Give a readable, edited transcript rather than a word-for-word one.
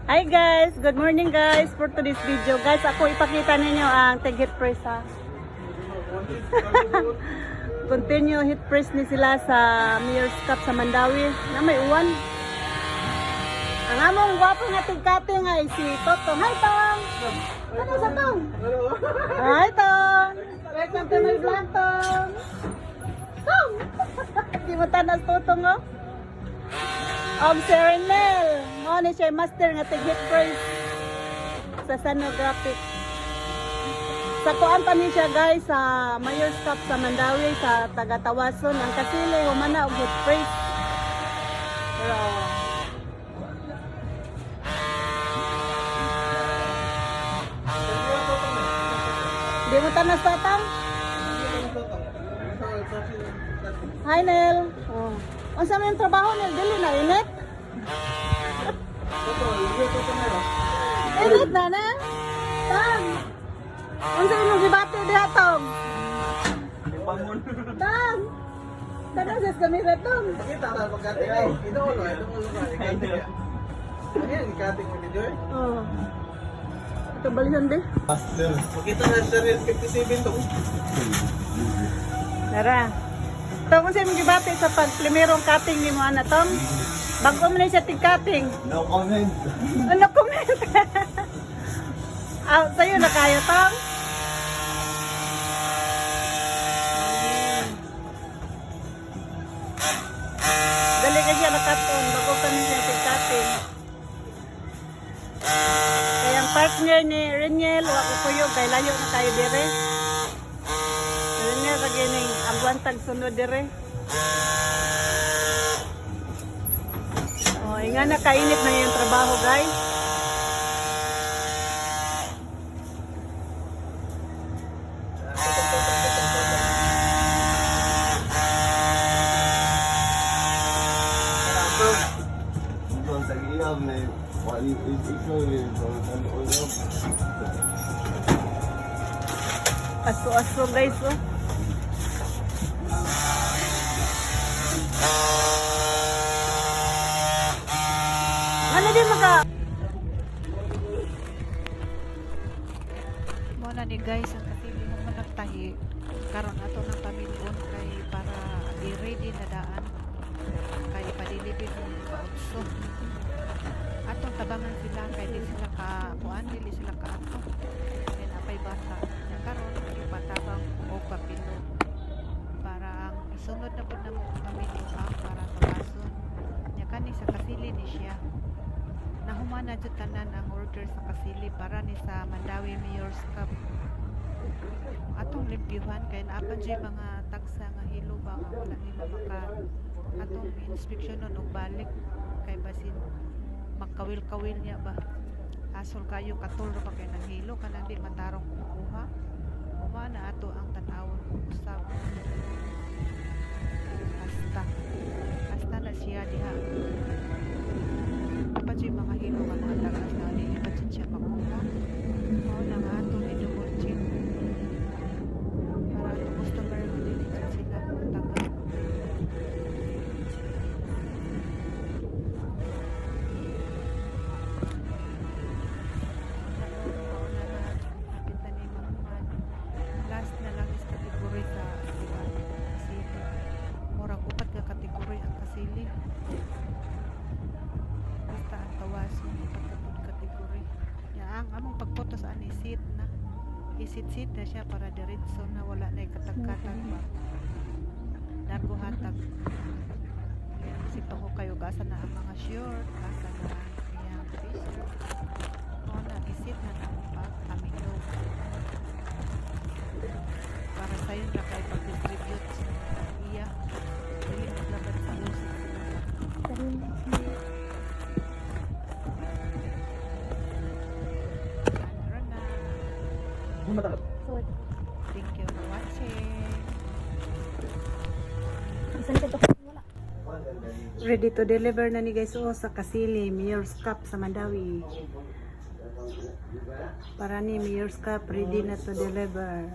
Hi guys! Good morning guys! For today's video guys, ako ipakita ninyo ang tag-hit press ha. Continue hit press ni sila sa Mayor's Cup sa Mandawi na may uwan. Ang among gwapo nga tigkating ay si Totong. Hi Tong! Ano sa Tong? Hi Tong! Welcome to my vlog Tong! Tong! Di mo tanas Totong oh? Si Renel, ni siya master nga tig-hit press sa Sanographic. Sa kuan pa ni siya guys sa Mayor's Cup sa Mandawi sa Tagatawason. Ang kasili humana og hit press. Pero di mo tanas tatang? Hi Nel. Unsa man yung trabaho Nel? Dili na init? Init na na? Tang! Unsa imong gibati diha Tong? Tang! Tanang sa kamera Tong. Kita ra pagkati ay. Ito ulo ka. Ayan, ikating mo dito eh. Oh. Ito balisan di? Master. Makita na siya rin 57 to. Tara. Tong unsa imong gibati sa pag-primerong cutting nimo ana Tong? Bago mo na siya tig-cutting. No comment. Ano comment? Sa'yo na kayo Tong? Dali ka siya nakaton, bago ka na siya tig-cutting. Kaya ang partner ni Reniel, wako kuyog, kay layo na tayo dire. Reniel, kagining agwantag sunod dire. Nga nakainit na yung trabaho guys. Aso-aso guys oh. Ano din maka? Muna ni guys ang katili mo managtahi karon ato ng pamilyon kay para i-ready na daan kay padilibid ng pautso atong tabangan sila kay di sila ka kuan dili sila ka ato then apay bata na karon ipatabang o kapilo para ang isunod na pud namo pamilya para tabason nya kani sa kasili ni siya nahumana jud tanan ang order sa kasili para ni sa Mandawi Mayor's Cup atong limpyuhan kay naapan jud mga tagsa nga hilo ba nga wala nila maka atong inspeksyonon og balik kay basin magkawil-kawil niya ba asol kayo katol ra pa kay nang hilo kanang di matarong kuha humana ato ang tan-awon usab hasta na siya diha pati mga hilo nga mga tagas na nilipat siya makuha o na nga ito i-double check para ito customer mo dilipat sila mga tagas nakita ni Mahuman last na lang is kategory sa kasili murang upat ka kategory ang kasili basta ang tawasin pagkatod kategory ya ang among pagpoto sa ani seat na isit-sit na siya para diretso na wala na katagkatag ba largo hatag sito ko kayo gasa na ang mga short asa na iyang t-shirt o na isit na ang pag-amino para sayo na kayo pag-distribute iya dili maglaban sa lusik thank you for watching. Ready to deliver na ni guys sa Kasili Mayor's Cup sa Mandawi. Para ni Mayor's Cup ready na to deliver.